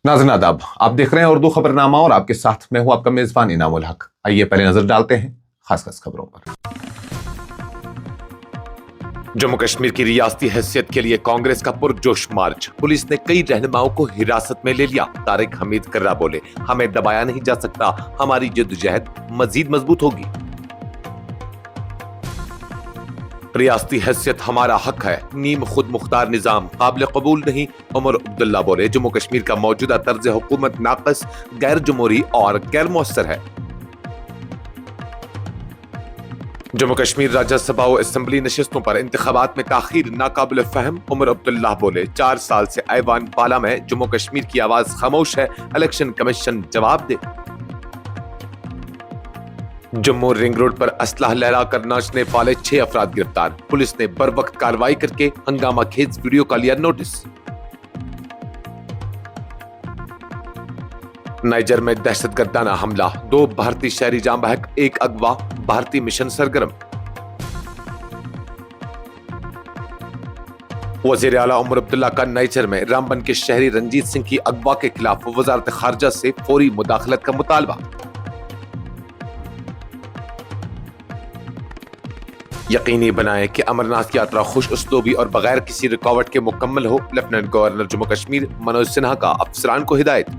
नाज़रीन आदाब, आप देख रहे हैं उर्दू खबरनामा और आपके साथ मैं हूं आपका मेजबान इनामुल हक। आइए पहले नजर डालते हैं खास खबरों पर। जम्मू कश्मीर की रियासती हैसियत के लिए कांग्रेस का पुरजोश मार्च। पुलिस ने कई रहनुमाओं को हिरासत में ले लिया। तारिक हमीद कर्रा बोले, हमें दबाया नहीं जा सकता, हमारी जद्दोजहद मजीद मजबूत होगी। रियासती हैसियत हमारा हक है, नीम खुद मुख्तार निजाम काबिल कबूल नहीं। उमर अब्दुल्ला बोले, जम्मू कश्मीर का मौजूदा तर्ज हुकूमत नाकस, गैर जमहूरी और गैर मौसर है। जम्मू कश्मीर राज्यसभा और असेंबली नशिस्तों पर इंतखाबात में ताखीर नाकाबिल फहम। उमर अब्दुल्ला बोले, 4 साल से ऐवान बाला में जम्मू कश्मीर की आवाज खामोश है, इलेक्शन कमीशन जवाब दे। जम्मू रिंग रोड पर असलाह लहराकर नाचने वाले 6 अफराद गिरफ्तार। पुलिस ने बर वक्त कार्रवाई करके हंगामा खेज वीडियो का लिया नोटिस। नाइजर में दहशतगर्दाना हमला, 2 भारतीय शहरी जाम बहक, 1 अगवा, भारतीय मिशन सरगर्म। वजीर आला उमर अब्दुल्ला का नाइजर में रामबन के शहरी रंजीत सिंह की अगवा के खिलाफ वजारत खारजा से फौरी मुदाखलत का मुतालबा। यकीनी बनाएं कि अमरनाथ यात्रा खुश उसलूबी और बगैर किसी रुकावट के मुकम्मल हो। लेफ्टिनेंट गवर्नर जम्मू कश्मीर मनोज सिन्हा का अफसरान को हिदायत।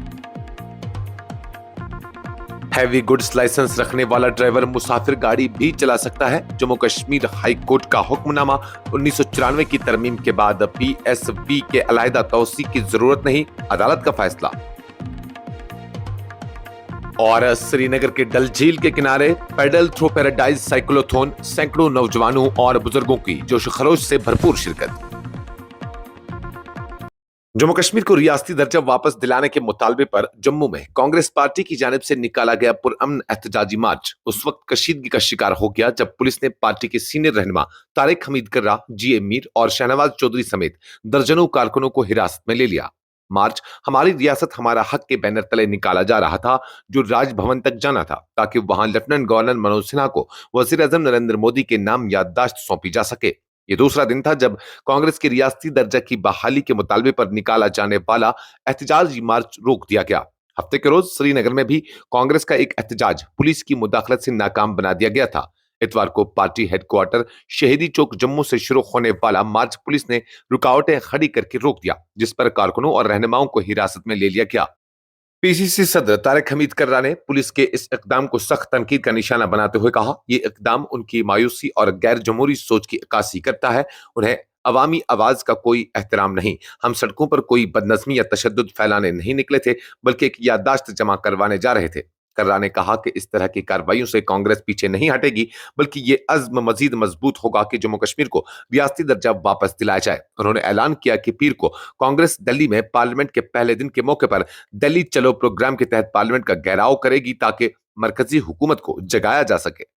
हैवी गुड्स लाइसेंस रखने वाला ड्राइवर मुसाफिर गाड़ी भी चला सकता है। जम्मू कश्मीर हाई कोर्ट का हुक्मनामा, 1994 की तरमीम के बाद PSB के अलहदा तौसी की जरूरत नहीं, अदालत का फैसला। और श्रीनगर के डल झील के किनारे पेडल थ्रो पैराडाइज साइक्लोथॉन, सैकड़ों नौजवानों और बुजुर्गों की जोश खरोश से भरपूर शिरकत। जम्मू कश्मीर को रियासती दर्जा वापस दिलाने के मुतालबे पर जम्मू में कांग्रेस पार्टी की जानिब से निकाला गया पुरअमन एहतजाजी मार्च उस वक्त कशीदगी का शिकार हो गया जब पुलिस ने पार्टी के सीनियर रहनुमा तारिक हमीद कर्रा, GA मीर और शहनवाज चौधरी समेत दर्जनों कारकुनों को हिरासत में ले लिया। मार्च हमारी रियासत हमारा हक के बैनर तले निकाला जा रहा था, जो राजभवन तक जाना था ताकि वहां लेफ्टिनेंट गवर्नर मनोज सिन्हा को वजीर आजम नरेंद्र मोदी के नाम याददाश्त सौंपी जा सके। ये दूसरा दिन था जब कांग्रेस की रियासती दर्जा की बहाली के मुतालबे पर निकाला जाने वाला एहतजाजी मार्च रोक दिया गया। हफ्ते के रोज श्रीनगर में भी कांग्रेस का एक एहतजाज पुलिस की मुदाखलत से नाकाम बना दिया गया था। इतवार को पार्टी हेडक्वार्टर शहीदी चौक जम्मू से शुरू होने वाला मार्च पुलिस ने रुकावटें खड़ी करके रोक दिया, जिस पर कारकुनों और रहनुमाओं को हिरासत में ले लिया गया। PCC सदर तारिक हमीद कर्रा ने पुलिस के इस इकदाम को सख्त तनकीद का निशाना बनाते हुए कहा, ये इकदाम उनकी मायूसी और गैर जमहूरी सोच की अक्कासी करता है। उन्हें अवामी आवाज का कोई एहतराम नहीं। हम सड़कों पर कोई बदनज़मी या तशद्दुद फैलाने नहीं निकले थे, बल्कि एक याददाश्त जमा करवाने जा रहे थे। कर्रा ने कहा कि इस तरह की कार्रवाइयों से कांग्रेस पीछे नहीं हटेगी, बल्कि ये अज़्म मजीद मजबूत होगा कि जम्मू कश्मीर को रियासती दर्जा वापस दिलाया जाए। उन्होंने ऐलान किया कि पीर को कांग्रेस दिल्ली में पार्लियामेंट के पहले दिन के मौके पर दिल्ली चलो प्रोग्राम के तहत पार्लियामेंट का घेराव करेगी ताकि मरकजी हुकूमत को जगाया जा सके।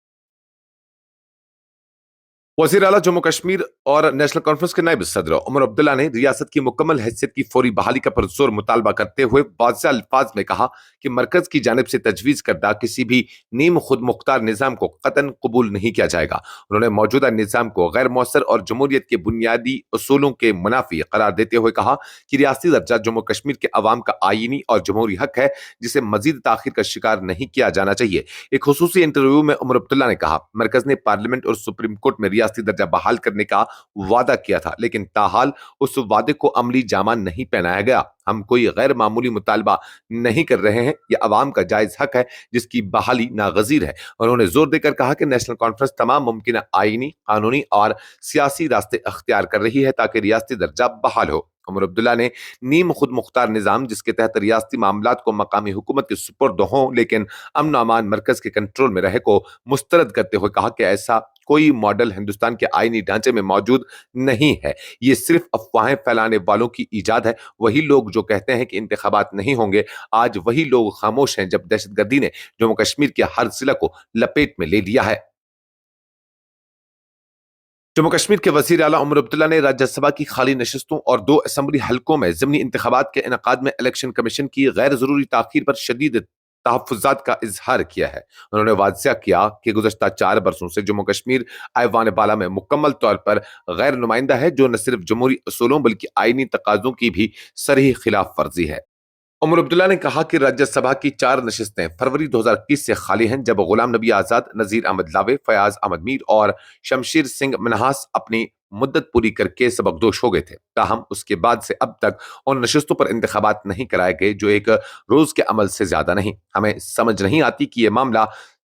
वज़ीर आला जम्मू कश्मीर और नेशनल कॉन्फ्रेंस के नायब सदर उमर अब्दुल्ला ने रियासत की मुकम्मल हैसियत की फौरी बहाली का पुरजोर मुतालबा करते हुए वाज़ेह अल्फाज में कहा कि मरकज की जानिब से तजवीज़ करदा किसी भी नीम खुद मुख्तार निज़ाम को कतन कबूल नहीं किया जाएगा। उन्होंने मौजूदा निज़ाम को गैर मौसर और जमहूरियत के बुनियादी असूलों के मुनाफी करार देते हुए कहा कि रियासती दर्जा जम्मू कश्मीर के अवाम का आईनी और जमहूरी हक है, जिसे मजीद ताखिर का शिकार नहीं किया जाना चाहिए। एक खुसूसी इंटरव्यू में उमर अब्दुल्ला ने कहा, मरकज ने पार्लियामेंट और सुप्रीम कोर्ट में रियासती दर्जा बहाल करने का वादा किया था, लेकिन ताहाल उस वादे को अमली जामा नहीं पहनाया गया। हम कोई गैर मामूली मुतालबा नहीं कर रहे हैं, यह अवाम का जायज हक है जिसकी बहाली नागजीर है। उन्होंने जोर देकर कहा कि नेशनल कॉन्फ्रेंस तमाम मुमकिन आईनी, कानूनी और सियासी रास्ते अख्तियार कर रही है ताकि रियासती दर्जा बहाल हो। उमर अब्दुल्ला ने नीम खुद मुख्तार निजाम, जिसके तहत रियासती मामलात को मकामी हुकूमत के सुपुर्द हों लेकिन अमन अमान मरकज के कंट्रोल में रहे, को मुस्तरद करते हुए कहा कि ऐसा कोई मॉडल हिंदुस्तान के आईनी ढांचे में मौजूद नहीं है। ये सिर्फ अफवाहें फैलाने वालों की ईजाद है। वही लोग जो कहते हैं कि इंतखाबात नहीं होंगे, आज वही लोग खामोश हैं जब दहशतगर्दी ने जम्मू कश्मीर के हर जिला को लपेट में ले लिया है। जम्मू कश्मीर के वजीर आला उमर अब्दुल्ला ने राज्यसभा की खाली नशिस्तों और 2 असेंबली हलकों में ज़िमनी इंतखाबात के इनेकाद में इलेक्शन कमीशन की गैर जरूरी ताखीर पर शदीद तहफ़्फ़ुज़ात का इजहार किया है। उन्होंने वाज़ेह किया कि गुज़श्ता 4 बरसों से जम्मू कश्मीर ऐवान बाला में मुकम्मल तौर पर गैर नुमाइंदा है, जो न सिर्फ जमहूरी असूलों बल्कि आईनी तकाज़ों की भी सरही खिलाफ वर्जी है। उमर अब्दुल्ला ने कहा कि राज्यसभा की 4 नशिस्तें फरवरी 2021 से खाली हैं, जब गुलाम नबी आजाद, नजीर अहमद लावे, फयाज अहमद मीर और शमशीर सिंह मनहास अपनी मुद्दत पूरी करके सबकदोश हो गए थे। ताहम उसके बाद से अब तक उन नशिस्तों पर इंतखाबात नहीं कराए गए, जो एक रोज के अमल से ज्यादा नहीं। हमें समझ नहीं आती कि यह मामला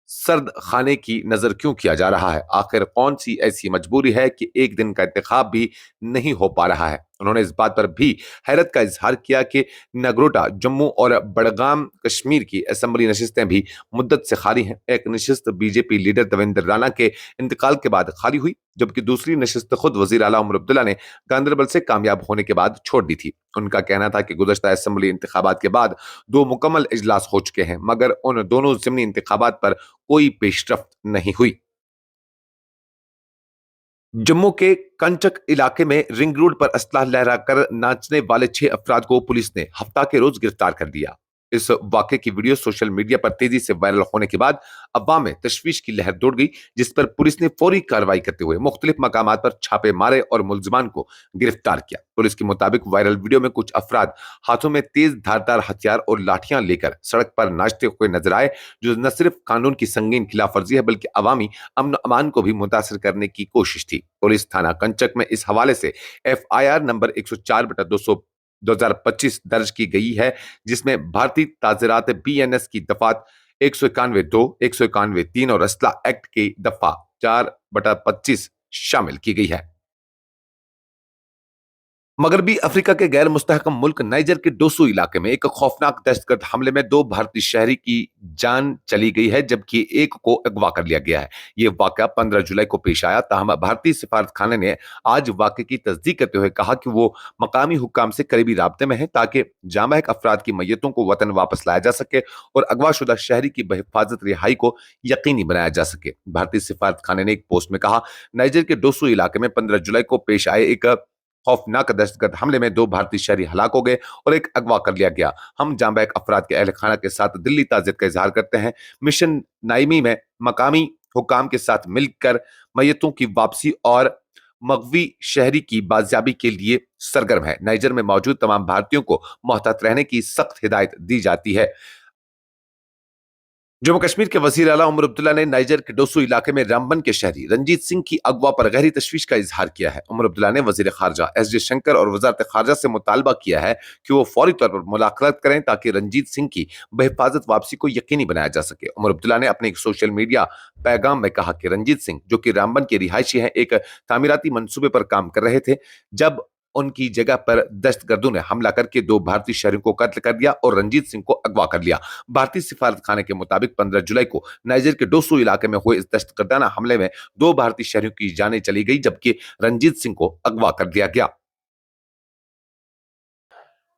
सर्द खाने की नजर क्यों किया जा रहा है। आखिर कौन सी ऐसी मजबूरी है कि एक दिन का इंतखाब भी नहीं हो पा रहा है। उन्होंने इस बात पर भी हैरत का इजहार किया कि नगरोटा, जम्मू और बड़गाम कश्मीर की असेंबली नशिस्तें भी मुद्दत से खाली हैं। एक नशिस्त बीजेपी लीडर देवेंद्र राणा के इंतकाल के बाद खाली हुई, जबकि दूसरी नशिस्त खुद वजीर आला उमर अब्दुल्ला ने गांदरबल से कामयाब होने के बाद छोड़ दी थी। उनका कहना था कि गुज़श्ता असेंबली इंतखाबात के बाद 2 मुकम्मल इजलास हो चुके हैं, मगर उन दोनों ज़िमनी इंतखाबात पर कोई पेशरफ्त नहीं हुई। जम्मू के कंचक इलाके में रिंग रोड पर असलाह लहराकर नाचने वाले 6 अफराद को पुलिस ने हफ्ता के रोज गिरफ्तार कर लिया। इस वाक़े की वीडियो सोशल मीडिया पर तेजी से वायरल होने के बाद अवाम में तशवीश की लहर दौड़ गई, जिस पर पुलिस ने फौरी कार्रवाई करते हुए मुख्तलिफ मकामात पर छापे मारे और मुलजमान को गिरफ्तार किया। पुलिस के मुताबिक वायरल वीडियो में कुछ अफराद हाथों में तेज धारदार हथियार और लाठियां लेकर सड़क पर नाचते हुए नजर आए, जो न सिर्फ कानून की संगीन खिलाफ वर्जी है, बल्कि अवामी अमन अमान को भी मुतासर करने की कोशिश थी। पुलिस थाना कंचक में इस हवाले से FIR नंबर 104/200 2025 दर्ज की गई है, जिसमें भारतीय ताज़ीरात BNS की दफात 191(2), 191(3) और असला एक्ट की दफा 4/25 शामिल की गई है। मगरबी अफ्रीका के गैर मुस्तहकम मुल्क नाइजर के डोसो इलाके में एक खौफनाक दहशतगर्द हमले में 2 भारतीय शहरी की जान चली गई है, जबकि एक को अगवा कर लिया गया है। ये वाकया 15 जुलाई को पेश आया। ताहम भारतीय सिफारत खाने ने आज वाकये की तस्दीक करते हुए कहा कि वो मकामी हुक्काम से करीबी राब्ते में है, ताकि जामबहक अफराद की मैयतों को वतन वापस लाया जा सके और अगवाशुदा शहरी की बहिफाजत रिहाई को यकीनी बनाया जा सके। भारतीय सिफारत खाने ने एक पोस्ट में कहा, नाइजर के डोसो इलाके में 15 जुलाई को पेश आए एक खौफनाक दहशतगर्द हमले में 2 भारतीय शहरी हलाक हो गए और एक अगवा कर लिया गया। हम जामबैक अफराद के अहल खाना के साथ दिल्ली ताज़ियत का इजहार करते हैं। मिशन नाइमी में मकामी हुकाम के साथ मिलकर मैयतों की वापसी और मगवी शहरी की बाजियाबी के लिए सरगर्म है। नाइजर में मौजूद तमाम भारतीयों को मोहतात रहने की सख्त हिदायत दी जाती है। जम्मू कश्मीर के वजीर आला उमर अब्दुल्ला ने नाइजर के डोसू इलाके में रामबन के शहरी रंजीत सिंह की अगवा पर गहरी तशवीश का इजहार किया है। उमर अब्दुल्ला ने वजीर खारजा SJ शंकर और वजारत खारजा से मुतालबा किया है कि वो फौरी तौर पर मुलाकात करें, ताकि रंजीत सिंह की बहिफाजत वापसी को यकीनी बनाया जा सके। उमर अब्दुल्ला ने अपने एक सोशल मीडिया पैगाम में कहा कि रंजीत सिंह, जो कि रामबन के रिहायशी हैं, एक तामीराती मंसूबे पर काम कर रहे थे, जब उनकी जगह पर दहशतगर्दों ने हमला करके 2 भारतीय शहरियों को कत्ल कर दिया और रंजीत सिंह को अगवा कर लिया। भारतीय सिफारत खाने के मुताबिक 15 जुलाई को नाइजर के डोसू इलाके में हुए इस दहशतगर्दाना हमले में 2 भारतीय शहरियों की जानें चली गई, जबकि रंजीत सिंह को अगवा कर दिया गया।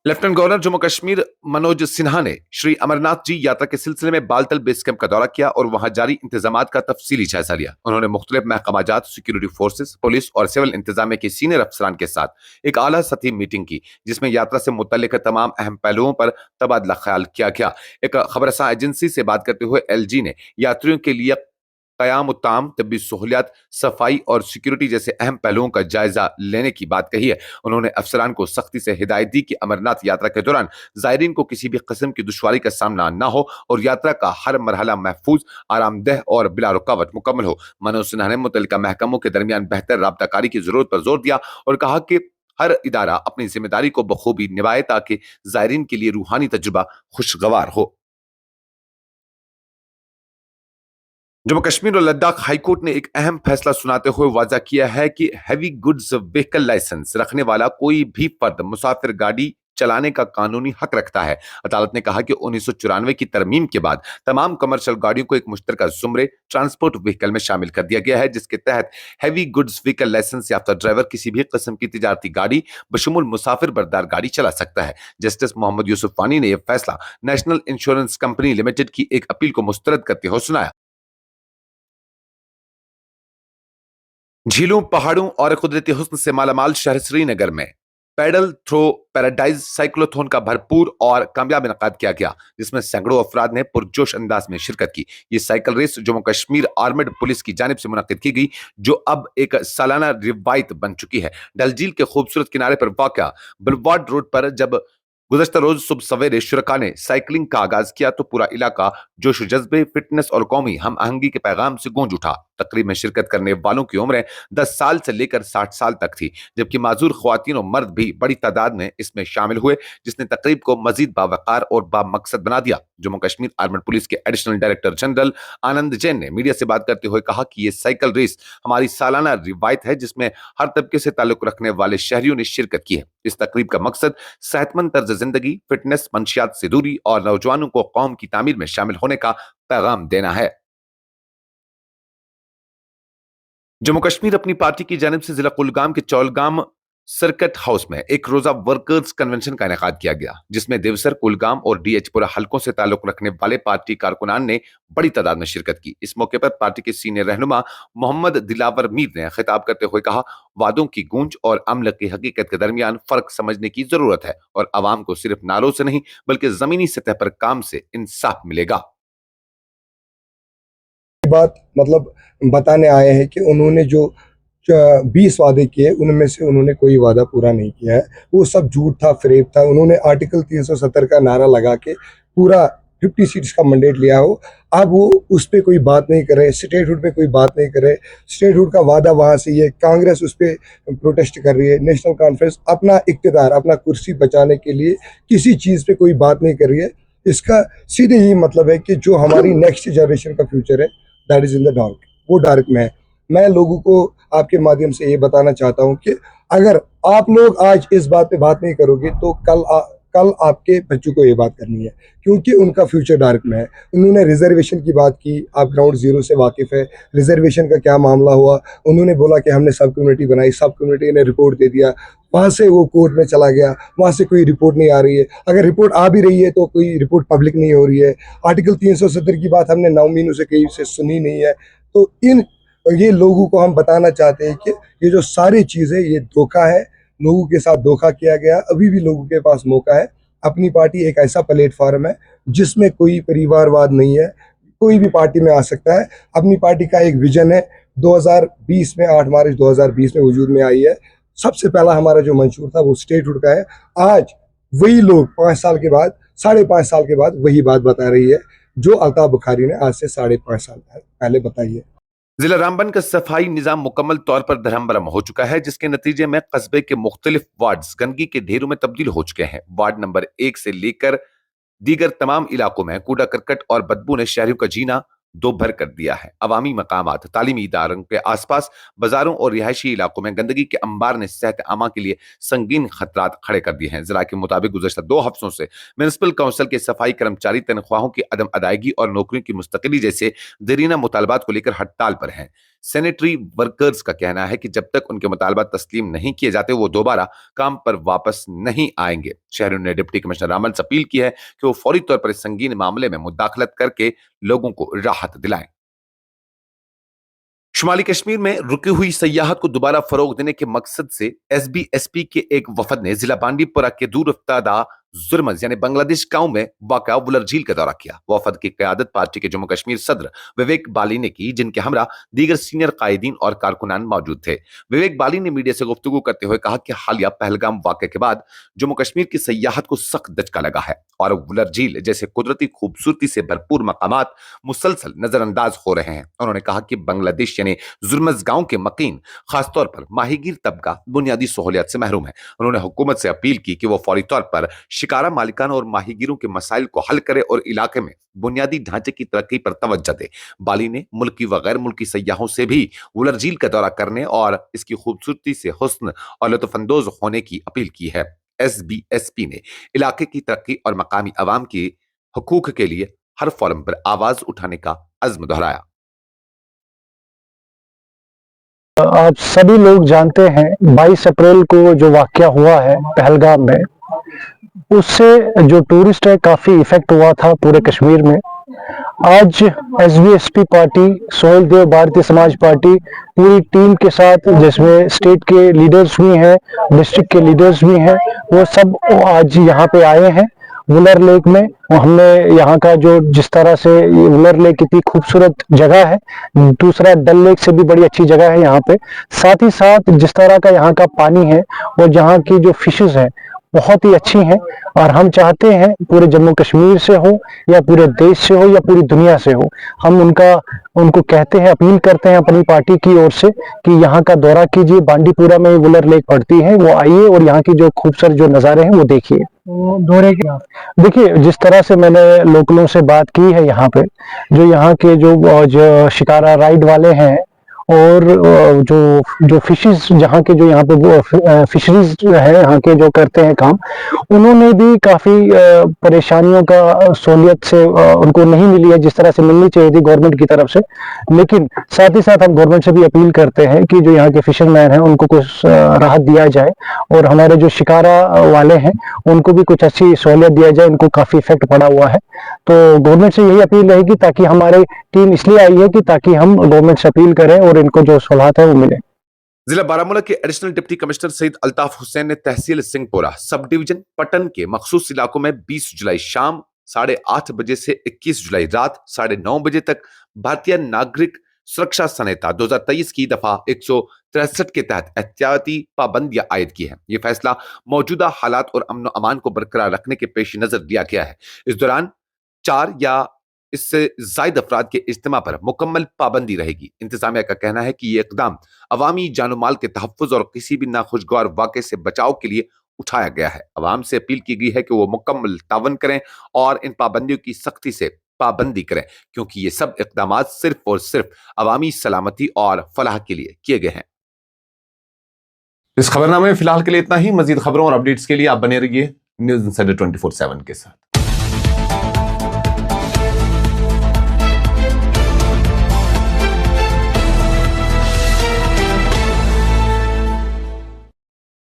लेफ्टिनेंट गवर्नर जम्मू कश्मीर मनोज सिन्हा ने श्री अमरनाथ जी यात्रा के सिलसिले में बालतल बेस कैंप का दौरा किया और वहां जारी इंतजामात का तफसीली जायजा लिया। उन्होंने मुख्तलिफ महकमाजात, सिक्योरिटी फोर्सेस, पुलिस और सिविल इंतजामिया के सीनियर अफसरान के साथ एक आला सतही मीटिंग की, जिसमें यात्रा से मुतल्लिक तमाम अहम पहलुओं पर तबादला ख्याल किया गया। एक खबरसां एजेंसी से बात करते हुए LG ने यात्रियों के लिए क़याम ताम, तबी सहूलियात, सफाई और सिक्योरिटी जैसे अहम पहलुओं का जायजा लेने की बात कही है। उन्होंने अफसरान को सख्ती से हिदायत दी कि अमरनाथ यात्रा के दौरान ज़ायरीन को किसी भी किस्म की दुश्वारी का सामना न हो और यात्रा का हर मरहला महफूज, आरामदेह और बिला रुकावट मुकम्मल हो। मनोज सिन्हा ने मुतल्लिका महकमों के दरमियान बेहतर राबताकारी की जरूरत पर जोर दिया और कहा कि हर इदारा अपनी जिम्मेदारी को बखूबी निभाए, ताकि ज़ायरीन के लिए रूहानी तजुर्बा खुशगवार हो। जम्मू कश्मीर और लद्दाख हाईकोर्ट ने एक अहम फैसला सुनाते हुए वाजा किया है कि हैवी गुड्स व्हीकल लाइसेंस रखने वाला कोई भी फर्द मुसाफिर गाड़ी चलाने का कानूनी हक रखता है। अदालत ने कहा कि 1994 की तरमीम के बाद तमाम कमर्शियल गाड़ियों को एक मुश्तरका जुमरे ट्रांसपोर्ट व्हीकल में शामिल कर दिया गया है, जिसके तहत हैवी गुड्स व्हीकल लाइसेंस याफ्ता ड्राइवर किसी भी किस्म की तिजारती गाड़ी बशमूल मुसाफिर बरदार गाड़ी चला सकता है। जस्टिस मोहम्मद यूसुफ फानी ने यह फैसला नेशनल इंश्योरेंस कंपनी लिमिटेड की एक अपील को मुस्तरद करते हुए सुनाया। झीलों, पहाड़ों और कुदरती हुस्न से मालामाल शहर श्रीनगर में पैडल थ्रो पैराडाइज साइक्लोथॉन का भरपूर और कामयाब इनकाद किया गया, जिसमें सैकड़ों अफराद ने पुरजोश अंदाज में शिरकत की। ये cycle race Jammu Kashmir armed police की जानिब से मुनक्किद की गई, जो अब एक सालाना रिवायत बन चुकी है। डल झील के खूबसूरत किनारे पर वाक़या बुलवार्ड रोड पर जब गुज़श्ता रोज सुबह सवेरे शुरका ने साइकिलिंग का आगाज किया तो पूरा इलाका जोश जज्बे, फिटनेस और कौमी हम आहंगी के पैगाम से गूंज उठा। तकरीब में शिरकत करने वालों की उम्रें 10 साल से लेकर 60 साल तक थी, जबकि माजूर ख्वातीन और मर्द भी बड़ी तादाद में इसमें शामिल हुए, जिसने तकरीब को मजीद बावकार और बामकसद बना दिया। जम्मू कश्मीर आर्मड पुलिस के एडिशनल डायरेक्टर जनरल आनंद जैन ने मीडिया से बात करते हुए कहा कि ये साइकिल रेस हमारी सालाना रिवायत है, जिसमें हर तबके से ताल्लुक रखने वाले शहरियों ने शिरकत की है। इस तकरीब का मकसद सेहतमंद तर्ज जिंदगी, फिटनेस, मंशियात से दूरी और नौजवानों को कौम की तामीर में शामिल होने का पैगाम देना है। जम्मू कश्मीर अपनी पार्टी की जानिब से जिला कुलगाम के चौलगाम सर्किट हाउस में एक रोजा वर्कर्स कन्वेंशन का इनेकाद किया गया, जिसमें देवसर, कुलगाम और डीएचपुरा हलकों से ताल्लुक रखने वाले पार्टी कारकुनान ने बड़ी तादाद में शिरकत की। इस मौके पर पार्टी के सीनियर रहनुमा मोहम्मद दिलावर मीर ने खिताब करते हुए कहा, वादों की गूंज और अमल की हकीकत के दरमियान फर्क समझने की जरूरत है और आवाम को सिर्फ नारों से नहीं बल्कि जमीनी सतह पर काम से इंसाफ मिलेगा। बात मतलब बताने आए हैं कि उन्होंने जो 20 वादे किए उनमें से उन्होंने कोई वादा पूरा नहीं किया है। वो सब झूठ था, फरेब था। उन्होंने आर्टिकल 370 का नारा लगा के पूरा 50 सीट्स का मैंडेट लिया हो, अब वो उस पर कोई बात नहीं करे, स्टेटहुड पे कोई बात नहीं करे। स्टेटहुड का वादा वहाँ से ये कांग्रेस उस पर प्रोटेस्ट कर रही है। नेशनल कॉन्फ्रेंस अपना इक़्तिदार, अपना कुर्सी बचाने के लिए किसी चीज़ पे कोई बात नहीं कर रही है। इसका सीधे यही मतलब है कि जो हमारी नेक्स्ट जनरेशन का फ्यूचर है that is in the dark, वो डार्क में है। मैं लोगों को आपके माध्यम से ये बताना चाहता हूँ कि अगर आप लोग आज इस बात पे बात नहीं करोगे तो कल आपके बच्चों को ये बात करनी है, क्योंकि उनका फ्यूचर डार्क में है। उन्होंने रिजर्वेशन की बात की, आप ग्राउंड जीरो से वाकिफ़ है। रिजर्वेशन का क्या मामला हुआ, उन्होंने बोला कि हमने सब कम्युनिटी बनाई, सब कम्युनिटी ने रिपोर्ट दे दिया, वहाँ से वो कोर्ट में चला गया, वहाँ से कोई रिपोर्ट नहीं आ रही है। अगर रिपोर्ट आ भी रही है तो कोई रिपोर्ट पब्लिक नहीं हो रही है। आर्टिकल 370 की बात हमने 9 महीनों से कहीं से सुनी नहीं है। तो ये लोगों को हम बताना चाहते हैं कि ये जो सारी चीज़ें ये धोखा है, लोगों के साथ धोखा किया गया। अभी भी लोगों के पास मौका है। अपनी पार्टी एक ऐसा प्लेटफॉर्म है जिसमें कोई परिवारवाद नहीं है, कोई भी पार्टी में आ सकता है। अपनी पार्टी का एक विजन है, 2020 में 8 मार्च 2020 में वजूद में आई है। सबसे पहला हमारा जो मंशूर था वो स्टेटहुड का है। आज वही लोग 5 साल के बाद, 5.5 साल के बाद वही बात बता रही है जो अल्ताफ बुखारी ने आज से 5.5 साल पहले बताई है। जिला रामबन का सफाई निजाम मुकम्मल तौर पर धरमबरम हो चुका है, जिसके नतीजे में कस्बे के मुख्तलिफ वार्ड्स गंदगी के ढेरों में तब्दील हो चुके हैं। वार्ड नंबर 1 से लेकर दीगर तमाम इलाकों में कूड़ा करकट और बदबू ने शहरियों का जीना दो भर कर दिया है। अवामी मकामात, तालीमी इदारों के आसपास, बाजारों और रिहायशी इलाकों में गंदगी के अंबार ने सेहत आमा के लिए संगीन खतरात खड़े कर दिए हैं। जिला के मुताबिक गुज़श्ता 2 हफ्तों से म्युनिसिपल काउंसिल के सफाई कर्मचारी तनख्वाहों की अदम अदायगी और नौकरियों की मुस्तकिली जैसे देरीना मुतालबात को लेकर हड़ताल पर हैं। सैनिटरी वर्कर्स का कहना है कि जब तक उनके मुतालबात तस्लीम नहीं किए जाते वो दोबारा काम पर वापस नहीं आएंगे। शहरियों ने डिप्टी कमिश्नर रामबन से अपील की है कि वो फौरी तौर पर इस संगीन मामले में मुदाखलत करके लोगों को राहत दिलाएं। शुमाली कश्मीर में रुकी हुई सयाहत को दोबारा फरोग देने के मकसद से एसबीएसपी के एक वफद ने जिला बांडीपुरा के दूर अफ्तादा जुर्मज यानी बांग्लादेश गांव में वाक़ा वुलर झील का दौरा किया। वफद की क़यादत पार्टी के जम्मू कश्मीर सदर विवेक बाली ने की, जिनके हमरा दीगर सीनियर कायदीन और कारकुनान मौजूद थे। विवेक बाली ने मीडिया से गुफ्तगू करते हुए कहा कि हालिया पहलगाम वाक़े के बाद जम्मू कश्मीर की सयाहत को सख्त दचका लगा है और वुलर झील जैसे कुदरती खूबसूरती से भरपूर मकामात मुसलसल नजरअंदाज हो रहे हैं। उन्होंने कहा कि बांग्लादेश यानी जुर्मज गांव के मकीन खासतौर पर माहीगीर तबका बुनियादी सहूलियत से महरूम है। उन्होंने हुकूमत से अपील की कि वो फौरी तौर पर शिकारा मालिकान और माहीगीरों के मसाइल को हल करे और इलाके में बुनियादी ढांचे की तरक्की पर तवज्जो दे। बाली ने मुल्की व गैर मुल्की सयाहों से भी वुलर झील का दौरा करने और इसकी खूबसूरती से हुस्न और लुत्फअंदोज होने की अपील की है। एसबीएसपी ने इलाके की तरक्की और मकामी अवाम की हुकूक के लिए हर फोरम पर आवाज उठाने का अज़्म दोहराया। आप सभी लोग जानते हैं 22 अप्रैल को जो वाकया हुआ है पहलगाम में, उससे जो टूरिस्ट है काफी इफेक्ट हुआ था पूरे कश्मीर में। आज एसबीएसपी पार्टी, सोहेल देव भारतीय समाज पार्टी पूरी टीम के साथ, जिसमें स्टेट के लीडर्स भी हैं, डिस्ट्रिक्ट के लीडर्स भी हैं, वो सब आज यहाँ पे आए हैं वुलर लेक में। हमने यहाँ का जो जिस तरह से वुलर लेक इतनी खूबसूरत जगह है, दूसरा डल लेक से भी बड़ी अच्छी जगह है यहाँ पे, साथ ही साथ जिस तरह का यहाँ का पानी है और जहाँ की जो फिशेस हैं बहुत ही अच्छी हैं और हम चाहते हैं पूरे जम्मू कश्मीर से हो या पूरे देश से हो या पूरी दुनिया से हो, हम उनको कहते हैं, अपील करते हैं अपनी पार्टी की ओर से कि यहाँ का दौरा कीजिए, बांडीपुरा में वुलर लेक पड़ती है, वो आइए और यहाँ की जो खूबसूरत जो नज़ारे हैं वो देखिए। दौरे के देखिए, जिस तरह से मैंने लोकलों से बात की है यहाँ पे, जो यहाँ के जो शिकारा राइड वाले हैं और जो फिशेस जहाँ के जो यहाँ पे वो फिशरीज जो है यहाँ के जो करते हैं काम, उन्होंने भी काफ़ी परेशानियों का सहूलियत से उनको नहीं मिली है जिस तरह से मिलनी चाहिए थी गवर्नमेंट की तरफ से। लेकिन साथ ही साथ हम गवर्नमेंट से भी अपील करते हैं कि जो यहाँ के फिशरमैन हैं उनको कुछ राहत दिया जाए और हमारे जो शिकारा वाले हैं उनको भी कुछ अच्छी सहूलियत दिया जाए, इनको काफ़ी इफेक्ट पड़ा हुआ है। तो गवर्नमेंट से यही अपील रहेगी, ताकि हमारी टीम इसलिए आई है कि ताकि हम गवर्नमेंट से अपील करें और इनको जो सहूलत है वो मिले। जिला बारामूला के additional deputy commissioner Saeed Altaf Hussain ने तहसील सिंहपुरा सब डिवीजन पटन के मखसूस इलाकों में 20 जुलाई शाम 8:30 बजे से 21 जुलाई रात 9:30 बजे तक भारतीय नागरिक सुरक्षा संहिता 2023 की दफा 163 के तहत एहतियाती पाबंदियां आयद की है। ये फैसला मौजूदा हालात और अमन अमान को बरकरार रखने के पेश नजर लिया गया है। इस दौरान 4 या इससे जायद अफराद के इज्तिमा पर मुकम्मल पाबंदी रहेगी। इंतजामिया का कहना है कि ये इकदाम अवामी जानो माल के तहफ़्फ़ुज़ और किसी भी नाखुशगवार वाक़े से बचाव के लिए उठाया गया है। अवाम से अपील की गई है कि वो मुकम्मल तावन करें और इन पाबंदियों की सख्ती से पाबंदी करें, क्योंकि ये सब इक़दामात सिर्फ और सिर्फ अवामी सलामती और फलाह के लिए किए गए हैं। इस खबरनामे में फिलहाल के लिए इतना ही। मजीद खबरों और अपडेट्स के लिए आप बने रहिए न्यूज़ इंसाइडर 24/7 के साथ।